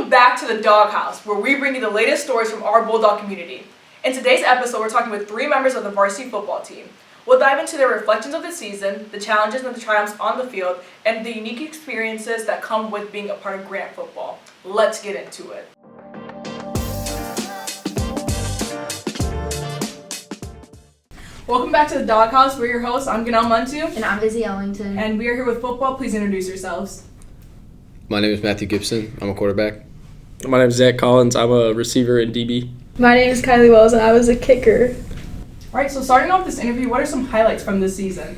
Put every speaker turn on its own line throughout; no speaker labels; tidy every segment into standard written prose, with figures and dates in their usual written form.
Welcome back to the Dawg House, where we bring you the latest stories from our Bulldog community. In today's episode, we're talking with 3 members of the varsity football team. We'll dive into their reflections of the season, the challenges and the triumphs on the field, and the unique experiences that come with being a part of Grant football. Let's get into it. Welcome back to the Dawg House. We're your hosts. I'm Ganel Muntu.
And I'm Izzy Ellington.
And we are here with football. Please introduce yourselves.
My name is Matthew Gibson. I'm a quarterback.
My name is Zach Collins. I'm a receiver in DB.
My name is Kylie Wells, and I was a kicker.
All right, so starting off this interview, what are some highlights from this season?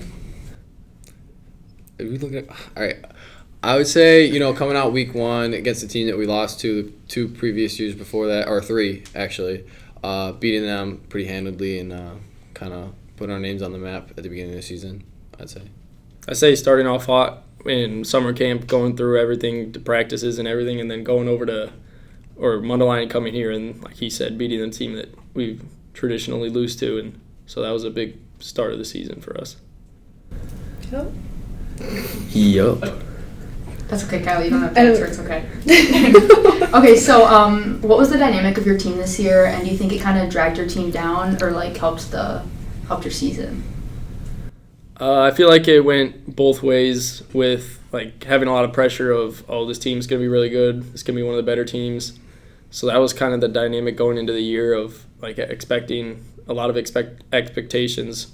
If we look at, all right, I would say, coming out week 1 against the team that we lost to the 2 previous years before that, or 3 actually, beating them pretty handedly and kind of putting our names on the map at the beginning of the season, I'd say.
I say starting off hot in summer camp, going through everything, the practices and everything, and then going over to, or Mundelein coming here and, like he said, beating the team that we traditionally lose to, and so that was a big start of the season for us.
Yup.
That's okay, Kylie. You don't have to answer. It's okay. Okay, so what was the dynamic of your team this year, and do you think it kind of dragged your team down or helped your season?
I feel like it went both ways with having a lot of pressure of, this team's going to be really good. It's going to be one of the better teams. So that was kind of the dynamic going into the year of expecting a lot of expectations,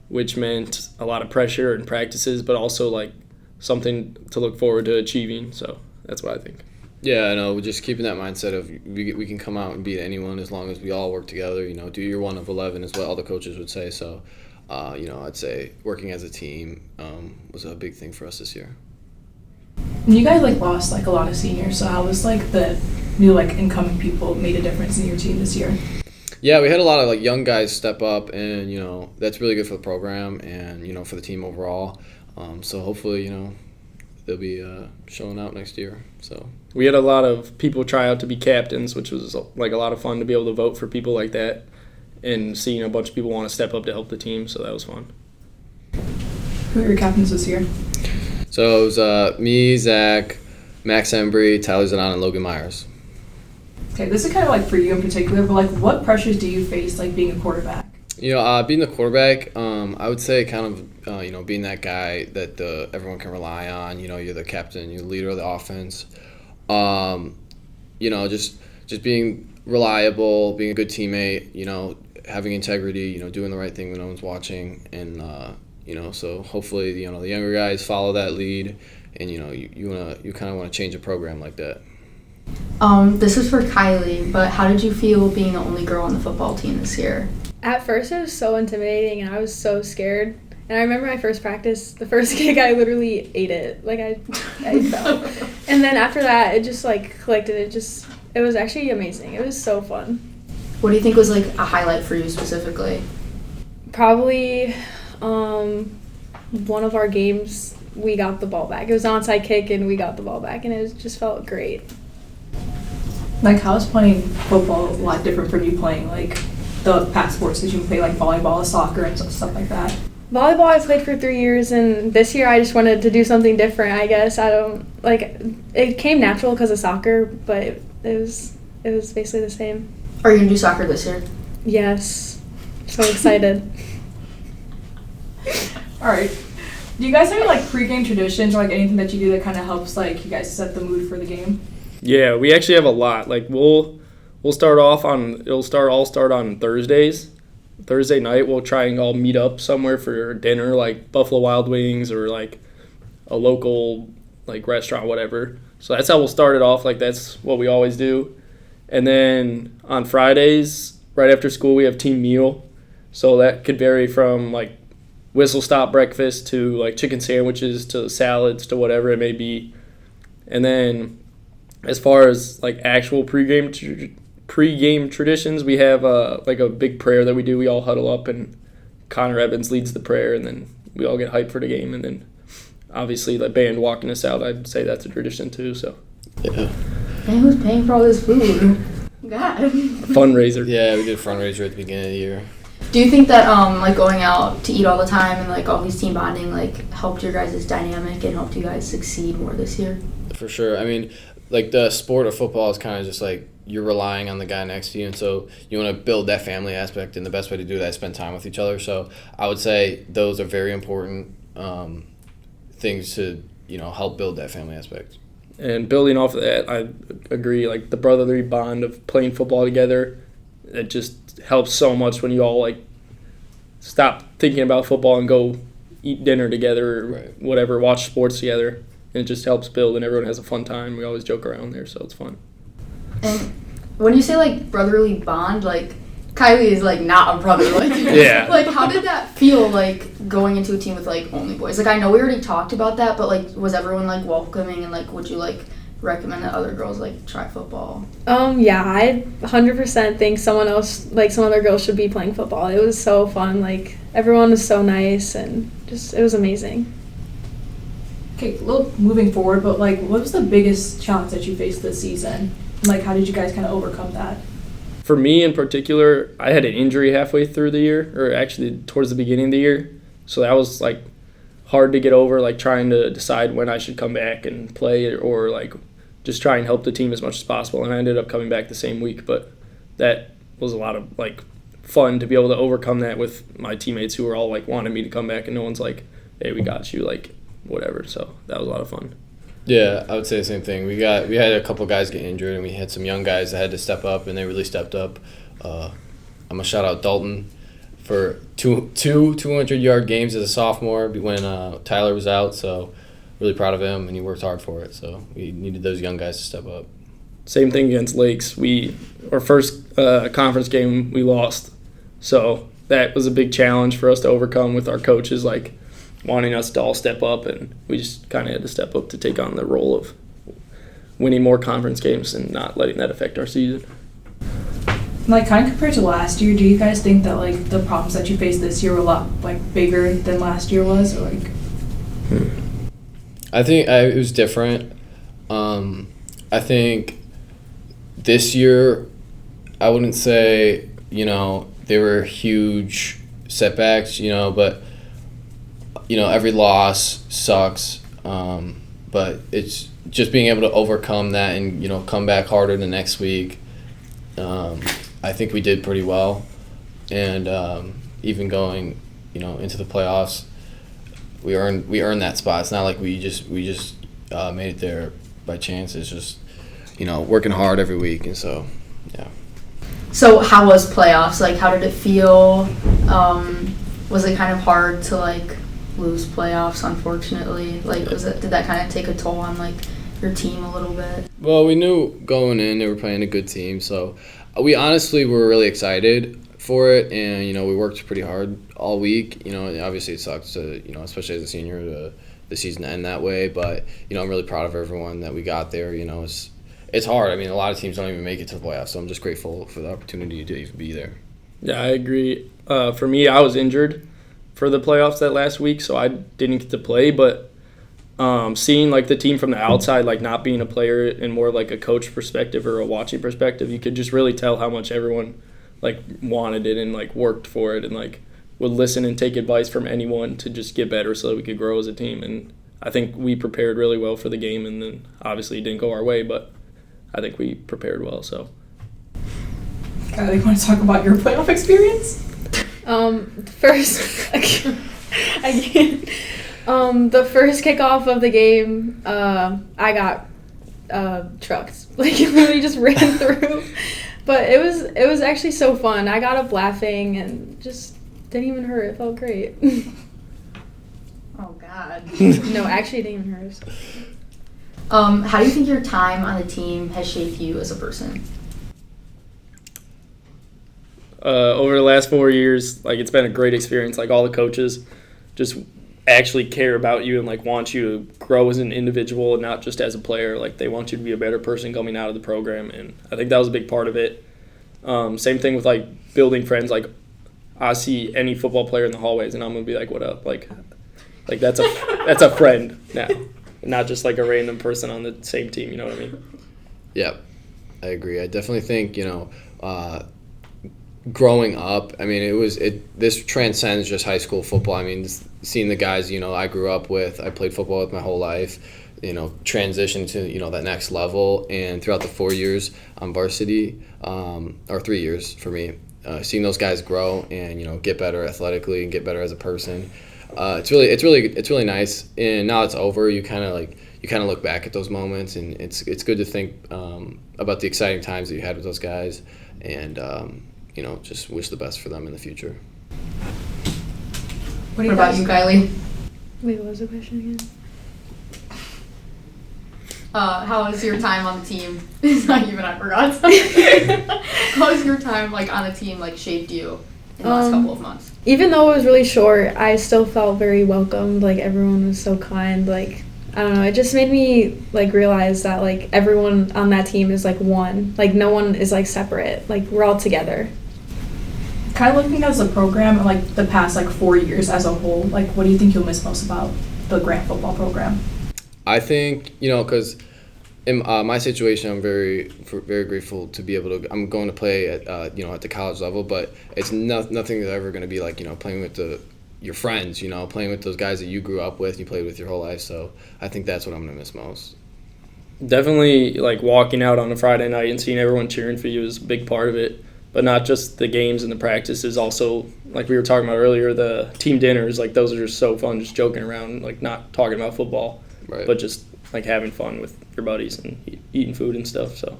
which meant a lot of pressure in practices, but also something to look forward to achieving. So that's what I think.
Yeah, I know. Just keeping that mindset of we can come out and beat anyone as long as we all work together. Do your 1 of 11 is what all the coaches would say. So, I'd say working as a team was a big thing for us this year.
And you guys lost a lot of seniors, so how was the new incoming people made a difference in your team this year?
Yeah, we had a lot of young guys step up, and that's really good for the program and for the team overall. So hopefully they'll be showing out next year. So
we had a lot of people try out to be captains, which was a lot of fun to be able to vote for people like that, and seeing a bunch of people want to step up to help the team. So that was fun.
Who are your captains this year?
So it was me, Zach, Max Embry, Tyler Zanon, and Logan Myers.
Okay, this is kind of for you in particular, but what pressures do you face being a quarterback?
Being the quarterback, I would say kind of, being that guy that everyone can rely on. You're the captain, you're the leader of the offense. Just being reliable, being a good teammate, having integrity, doing the right thing when no one's watching. And, so hopefully, the younger guys follow that lead and, you kind of want to change a program like that.
This is for Kylie, but how did you feel being the only girl on the football team this year?
At first, it was so intimidating, and I was so scared. And I remember my first practice, the first kick, I literally ate it. I fell. And then after that, it just clicked, and it was actually amazing. It was so fun.
What do you think was a highlight for you specifically?
Probably one of our games, we got the ball back. It was an onside kick, and we got the ball back, and it just felt great.
How is playing football a lot different from you playing the past sports that you play volleyball, soccer, and stuff like that?
Volleyball I played for 3 years, and this year I just wanted to do something different, I guess. I don't, it came natural because of soccer, but it was basically the same.
Are you going to do soccer this year?
Yes. So excited.
All right. Do you guys have any pregame traditions or anything that you do that kind of helps you guys set the mood for the game?
Yeah, we actually have a lot. We'll start off on, it'll start on Thursdays. Thursday night, we'll try and all meet up somewhere for dinner, Buffalo Wild Wings or a local restaurant, whatever. So that's how we'll start it off. That's what we always do. And then on Fridays, right after school, we have team meal. So that could vary from whistle stop breakfast to chicken sandwiches to salads to whatever it may be. And then as far as actual pregame traditions, we have a big prayer that we do. We all huddle up and Connor Evans leads the prayer, and then we all get hyped for the game. And then obviously the band walking us out, I'd say that's a tradition too. So
yeah.
Man, who's paying for all this food? God.
A fundraiser.
Yeah, we did a fundraiser at the beginning of the year.
Do you think that going out to eat all the time and all these team bonding helped your guys' dynamic and helped you guys succeed more this year?
For sure. I mean, like the sport of football is kind of just like you're relying on the guy next to you, and so you want to build that family aspect, and the best way to do that is spend time with each other. So I would say those are very important things to help build that family aspect.
And building off of that, I agree. Like the brotherly bond of playing football together, it just helps so much when you all like stop thinking about football and go eat dinner together or
Right.
whatever, watch sports together. And it just helps build, and everyone has a fun time. We always joke around there, so it's fun.
And when you say like brotherly bond, like Kylie is like not a brother. Like,
Yeah.
Like, how did that feel like going into a team with like only boys? Like, I know we already talked about that, but like, was everyone like welcoming and like, would you like recommend that other girls like try football?
Yeah, I 100% think someone else, like some other girls, should be playing football. It was so fun. Like everyone was so nice, and just it was amazing.
Okay, moving forward, but like, what was the biggest challenge that you faced this season? Like, how did you guys kind of overcome that?
For me in particular, I had an injury halfway through the year, or actually towards the beginning of the year. So that was like hard to get over, like trying to decide when I should come back and play, or like just try and help the team as much as possible. And I ended up coming back the same week, but that was a lot of like fun to be able to overcome that with my teammates who were all like wanting me to come back, and no one's like, hey, we got you, like whatever. So that was a lot of fun.
Yeah, I would say the same thing. We had a couple guys get injured, and we had some young guys that had to step up, and they really stepped up. I'm gonna shout out Dalton for two 200-yard games as a sophomore when Tyler was out. So really proud of him, and he worked hard for it. So we needed those young guys to step up.
Same thing against Lakes. Our first conference game we lost, so that was a big challenge for us to overcome with our coaches like wanting us to all step up, and we just kind of had to step up to take on the role of winning more conference games and not letting that affect our season.
Like, kind of compared to last year, do you guys think that like the problems that you faced this year were a lot like bigger than last year was, or like?
I think it was different. I think this year, I wouldn't say they were huge setbacks, but every loss sucks, but it's just being able to overcome that and come back harder the next week. I think we did pretty well, and even going into the playoffs, we earned that spot. It's not like we just made it there by chance. It's just working hard every week, and so yeah.
So how was playoffs? Like, how did it feel? Was it kind of hard to like lose playoffs, unfortunately? Like, did that kind of take a toll on like your team a little bit?
Well, we knew going in they were playing a good team, so we honestly were really excited for it, and we worked pretty hard all week. Obviously it sucks to especially as a senior the season to end that way, but I'm really proud of everyone that we got there. It's hard. I mean, a lot of teams don't even make it to the playoffs, so I'm just grateful for the opportunity to even be there.
Yeah, I agree. For me, I was injured for the playoffs that last week, so I didn't get to play, but seeing like the team from the outside, like not being a player and more like a coach perspective or a watching perspective, you could just really tell how much everyone like wanted it and like worked for it and like would listen and take advice from anyone to just get better so that we could grow as a team. And I think we prepared really well for the game, and then obviously it didn't go our way, but I think we prepared well. So
Kylie, you want to talk about your playoff experience?
First, again, the first kickoff of the game, I got trucked. Like, it really just ran through. But it was actually so fun. I got up laughing and just didn't even hurt. It felt great.
Oh God.
No, actually, it didn't even hurt.
How do you think your time on the team has shaped you as a person?
Over the last 4 years, like it's been a great experience. Like all the coaches just actually care about you and like want you to grow as an individual and not just as a player. Like they want you to be a better person coming out of the program, and I think that was a big part of it. Same thing with like building friends. Like I see any football player in the hallways and I'm gonna be like, what up? Like that's a friend now, not just like a random person on the same team. You know what I mean?
Yep, I agree. I definitely think growing up, I mean, this transcends just high school football. I mean, seeing the guys, I grew up with, I played football with my whole life, transition to, that next level. And throughout the 4 years on varsity, or 3 years for me, seeing those guys grow and, get better athletically and get better as a person, it's really nice. And now it's over. You kind of look back at those moments, and it's good to think about the exciting times that you had with those guys, and just wish the best for them in the future.
What about you, Kylie?
Wait, what was the question again?
How was your time on the team? It's not even, I forgot. How was your time on the team shaped you in the last couple of months?
Even though it was really short, I still felt very welcomed. Everyone was so kind. I don't know. It just made me realize that everyone on that team is one. No one is separate. We're all together.
Kind of looking at the program and the past 4 years as a whole, what do you think you'll miss most about the Grant football program?
I think, because in my situation, I'm very grateful to be able to. I'm going to play at at the college level, but it's nothing that's ever going to be playing with your friends, playing with those guys that you grew up with, you played with your whole life. So I think that's what I'm going to miss most.
Definitely, walking out on a Friday night and seeing everyone cheering for you is a big part of it. But not just the games and the practices, also, we were talking about earlier, the team dinners, those are just so fun, just joking around, not talking about football,
right,
but just, having fun with your buddies and eating food and stuff, so.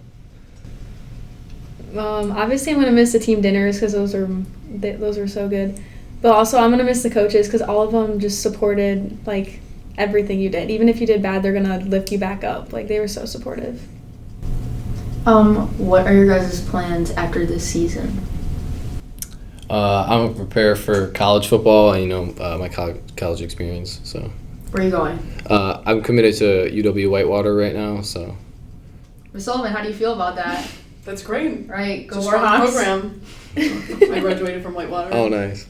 Obviously, I'm going to miss the team dinners because those are so good. But also, I'm going to miss the coaches because all of them just supported, everything you did. Even if you did bad, they're going to lift you back up. They were so supportive.
What are your guys' plans after this season?
I'm going to prepare for college football and, my college experience, so.
Where are you going?
I'm committed to UW Whitewater right now, so.
Ms. Sullivan, how do you feel about that?
That's great.
Right, go
It's a strong
Warhawks.
program. I graduated from Whitewater.
Oh, nice.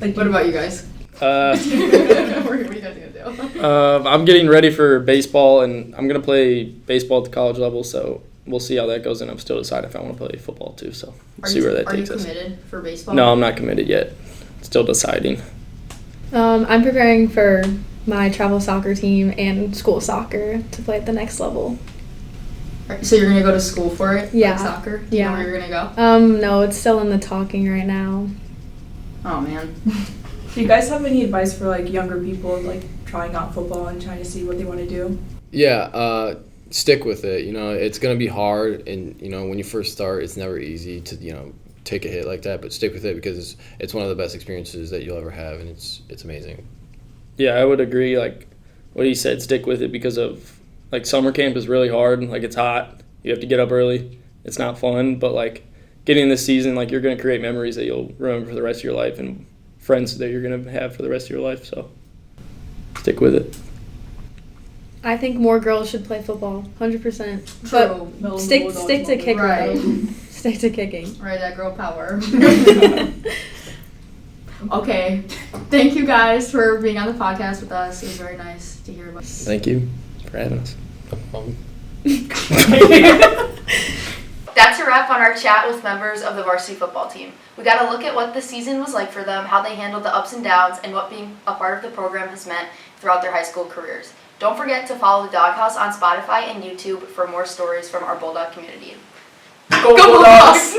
What about you guys? What are you guys gonna do?
I'm getting ready for baseball, and I'm going to play baseball at the college level, so we'll see how that goes, and I'm still deciding if I want to play football too, so we'll see where that takes us.
Are you committed for baseball?
No, I'm not committed yet. Still deciding.
I'm preparing for my travel soccer team and school soccer to play at the next level.
So you're gonna go to school for it?
Yeah.
Soccer? Do you know where you're gonna
go? No, it's still in the talking right now.
Oh man.
Do you guys have any advice for younger people trying out football and trying to see what they want to do?
Yeah, stick with it. It's gonna be hard, and when you first start, it's never easy to take a hit like that. But stick with it because it's one of the best experiences that you'll ever have, and it's amazing.
Yeah, I would agree. What he said, stick with it because of summer camp is really hard. It's hot. You have to get up early. It's not fun, but getting this season, you're gonna create memories that you'll remember for the rest of your life and friends that you're gonna have for the rest of your life. So stick with it.
I think more girls should play football, 100%.
True.
But stick to kicking.
Right.
Stick to kicking.
Right, that girl power. Okay. Thank you guys for being on the podcast with us. It was very nice to hear about.
Thank you for having us. No problem.
That's a wrap on our chat with members of the varsity football team. We got a look at what the season was like for them, how they handled the ups and downs, and what being a part of the program has meant throughout their high school careers. Don't forget to follow the Dawg House on Spotify and YouTube for more stories from our Bulldog community.
Go Bulldogs!